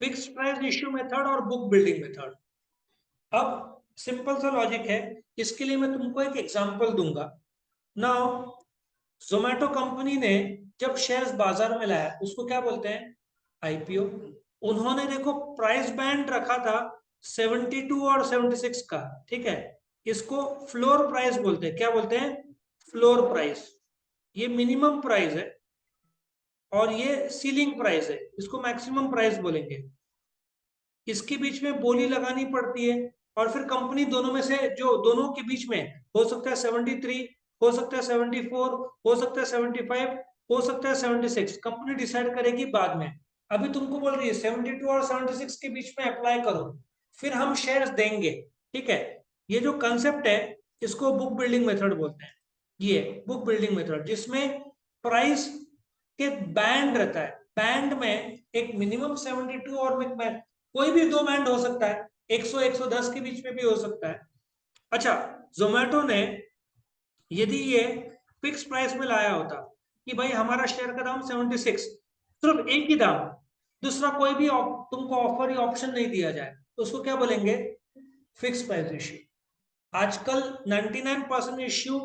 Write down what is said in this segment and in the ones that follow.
Fix price issue method और book building method. अब simple सा लॉजिक है, इसके लिए मैं तुमको एक एग्जांपल दूंगा। नाउ जोमेटो कंपनी ने जब शेयर्स बाजार में लाया उसको क्या बोलते हैं, आईपीओ। उन्होंने देखो प्राइस बैंड रखा था 72 और 76 का, ठीक है। इसको फ्लोर प्राइस बोलते हैं। क्या बोलते हैं, फ्लोर प्राइस। ये मिनिमम प्राइस है और ये सीलिंग प्राइस है, इसको मैक्सिमम प्राइस बोलेंगे। इसके बीच में बोली लगानी पड़ती है और फिर कंपनी दोनों में से, जो दोनों के बीच में हो सकता है 73, हो सकता है 74, हो सकता है 75, हो सकता है 76, कंपनी डिसाइड करेगी बाद में। अभी तुमको बोल रही है 72 और 76 के बीच में अप्लाई करो, फिर हम शेयर्स देंगे, ठीक है। ये जो कंसेप्ट है इसको बुक बिल्डिंग मेथड बोलते हैं। ये बुक बिल्डिंग मेथड जिसमें प्राइस के बैंड रहता है, बैंड में एक मिनिमम 72 और कोई भी दो बैंड हो सकता है, 100 110 के बीच में भी हो सकता है। अच्छा, जोमेटो ने यदि ये फिक्स प्राइस में लाया होता कि भाई हमारा शेयर का दाम 76, सिर्फ एक ही दाम, दूसरा कोई भी तुमको ऑफर या ऑप्शन नहीं दिया जाए, तो उसको क्या बोलेंगे, फिक्स प्राइस इश्यू। आजकल 99% इश्यू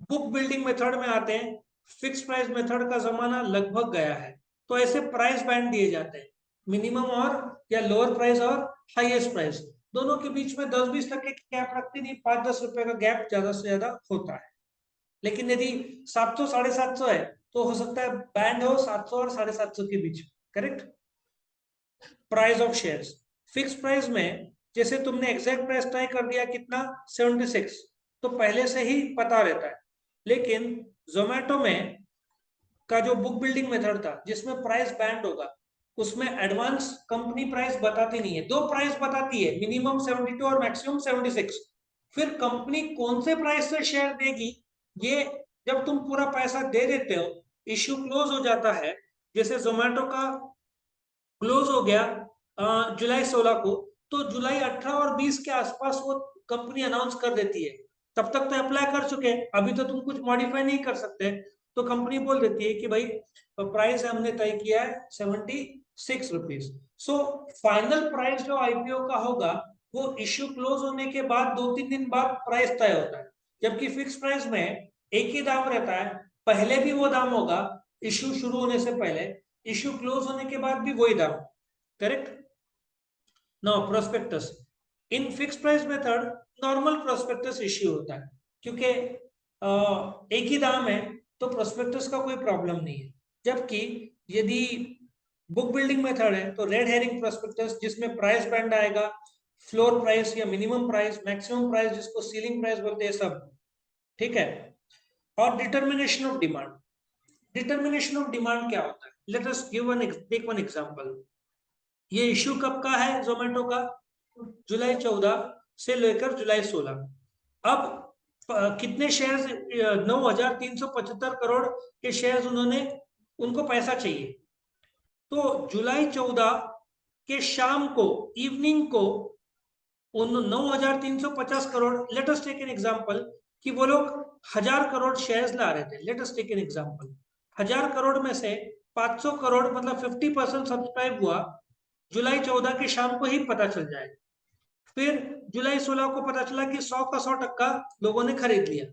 बुक बिल्डिंग मेथड में आते हैं, फिक्स प्राइस मेथड का जमाना लगभग गया है। तो ऐसे प्राइस बैंड दिए जाते हैं, मिनिमम और या लोअर प्राइस और हाईएस्ट प्राइस, दोनों के बीच में 10-20 तक की गैप रखती नहीं, 5-10 रुपए का गैप ज्यादा से ज्यादा होता है। लेकिन यदि 700 750 है तो हो सकता है बैंड हो 700 और 750 के बीच, correct. Price of shares, fix price में जैसे तुमने एग्जैक्ट प्राइस तय कर दिया कितना, 76, तो पहले से ही पता रहता है। लेकिन जोमेटो में का जो बुक बिल्डिंग मेथड था जिसमें प्राइस बैंड होगा, उसमें एडवांस कंपनी प्राइस बताती नहीं है, दो प्राइस बताती है, मिनिमम 72 और मैक्सिमम 76। फिर कंपनी कौन से प्राइस से शेयर देगी, ये जब तुम पूरा पैसा दे देते हो, इश्यू क्लोज हो जाता है। जैसे जोमेटो का क्लोज हो गया जुलाई 16 को, तो जुलाई 18 और 20 के आसपास वो कंपनी अनाउंस कर देती है। तब तक तो अप्लाई कर चुके हैं, अभी तो तुम कुछ मॉडिफाई नहीं कर सकते, तो कंपनी बोल देती है कि भाई प्राइस हमने तय किया है 76 रुपीज। सो फाइनल प्राइस जो आईपीओ का होगा वो इश्यू क्लोज होने के बाद 2-3 दिन बाद प्राइस तय होता है। जबकि फिक्स प्राइस में एक ही दाम रहता है, पहले भी वो दाम होगा इश्यू शुरू होने से पहले, इश्यू क्लोज होने के बाद भी वही दाम, correct. Now prospectus, in fix price method normal prospectus issue होता है, क्योंकि एक ही दाम है तो प्रोस्पेक्टस का कोई प्रॉब्लम नहीं है। जबकि यदि बुक बिल्डिंग मेथड है तो रेड हेरिंग प्रोस्पेक्टस, जिसमें प्राइस बैंड आएगा, फ्लोर प्राइस या मिनिमम प्राइस, मैक्सिमम प्राइस जिसको सीलिंग प्राइस बोलते हैं, सब, ठीक है। और determination of demand, determination of demand क्या होता है, let us give one take one example. ये इश्यू कब का है जोमेटो का, जुलाई 14 से लेकर जुलाई 16। अब कितने शेयर्स, 9,375 करोड़ के शेयर्स उन्होंने, उनको पैसा चाहिए। तो जुलाई 14 के शाम को, इवनिंग को, उन 9,350 crore, let us take an example कि वो लोग 1,000 करोड़ शेयर्स ला रहे थे, let us take an example. 1,000 crore में से 500 करोड़ मतलब 50% सब्सक्राइब हुआ, जुलाई 14 की शाम को ही पता चल जाएगा। फिर जुलाई 16 को पता चला कि 100 का 100% लोगों ने खरीद लिया।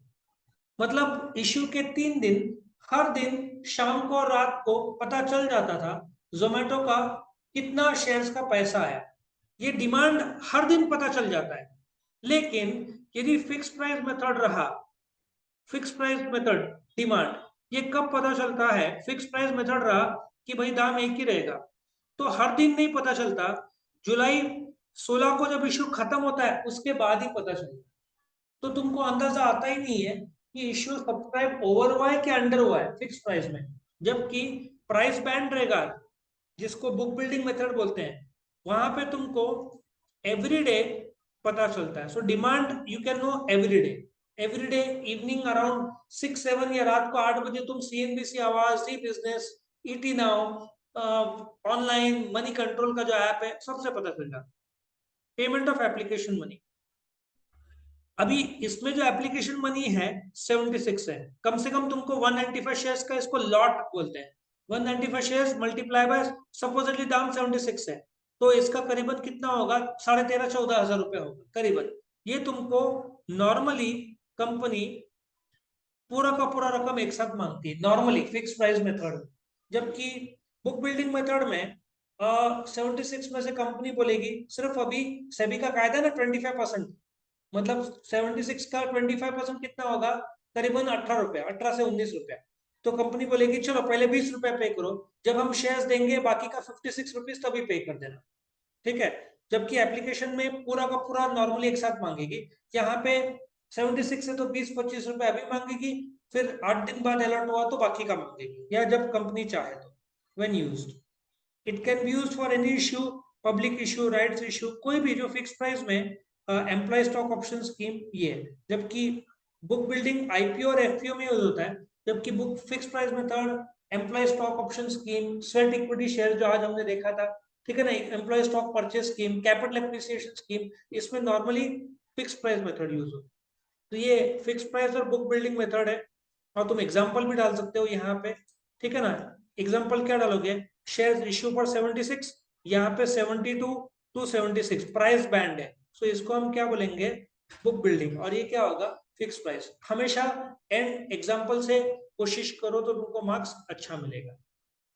मतलब इश्यू के 3 दिन, हर दिन शाम को और रात को पता चल जाता था जोमेटो का कितना शेयर्स का पैसा आया। ये डिमांड हर दिन पता चल जाता है। लेकिन यदि फिक्स प्राइस मेथड रहा, फिक्स प्राइस मेथड डिमांड, ये कब पता चलता है, फिक्स प्राइस मेथड रहा कि भाई दाम एक ही रहेगा, तो हर दिन नहीं पता चलता, जुलाई 16 को जब इश्यू खत्म होता है उसके बाद ही पता चलता है। तो तुमको अंदाजा आता ही नहीं है कि इश्यू सब्सक्राइब ओवर हुआ है कि अंडर हुआ है फिक्स प्राइस में। जबकि प्राइस बैंड रहेगा जिसको बुक बिल्डिंग मेथड बोलते हैं, वहां पे तुमको एवरी डे पता चलता है। So demand you can know every day, every day evening around 6-7 या रात को 8 बजे तुम CNBC Awaaz, Zee business, ET now, online money control का जो ऐप है, सबसे पता चल जाता है। पेमेंट ऑफ एप्लीकेशन मनी, अभी इसमें जो एप्लीकेशन मनी है 76 है, कम से कम तुमको 195 शेयर्स का, इसको लॉट बोलते हैं, 195 शेयर्स मल्टीप्लाई बाय सपोजिटली दाम 76 है, तो इसका करीबन कितना होगा, 13,500-14,000 रुपए होगा करीबन। ये तुमको नॉर्मली कंपनी पूरा का पूरा रकम एक साथ मांगती है नॉर्मली फिक्स प्राइस मेथड में। जबकि बुक बिल्डिंग मेथड में 76 में से कंपनी बोलेगी सिर्फ अभी सेबी का कायदा ना 25%, मतलब 76 का 25% कितना होगा, करीबन 18 रुपया, 18 से 19 रुपया। तो कंपनी बोलेगी चलो पहले 20 रुपया पे करो, जब हम शेयर्स देंगे बाकी का 56 रुपीज तभी पे कर देना, ठीक है। जबकि एप्लीकेशन में पूरा का पूरा नॉर्मली एक साथ मांगेगी, यहाँ पे 76 है तो 20-25 रुपए अभी मांगेगी, फिर 8 दिन बाद अलर्ट हुआ तो बाकी का मांगेगी, या जब कंपनी चाहे तो। When used, it can be used for any issue, public issue, rights issue, कोई भी जो फिक्स प्राइस में एम्प्लॉय स्टॉक ऑप्शन स्कीम ये है। जबकि बुक बिल्डिंग आईपीओ और एफपीओ में यूज होता है, जबकि book fix price method, employ stock option scheme, sweat equity share जो आज हमने देखा था, ठीक है ना, employ stock purchase scheme, capital appreciation scheme, इसमें normally fix price method use होता है। तो ये फिक्स प्राइस और बुक बिल्डिंग मेथड है। और तुम एग्जांपल भी डाल सकते हो यहाँ पे, ठीक है ना। एग्जांपल क्या डालोगे, शेयर्स इश्यू फॉर 76, यहाँ पे 72 टू 76 प्राइस बैंड है, सो इसको हम क्या बोलेंगे, बुक बिल्डिंग, और ये क्या होगा, फिक्स प्राइस। हमेशा एंड एग्जांपल से कोशिश करो तो तुमको मार्क्स अच्छा मिलेगा,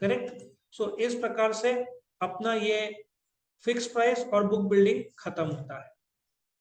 करेक्ट। सो इस प्रकार से अपना ये फिक्स प्राइस और बुक बिल्डिंग खत्म होता है।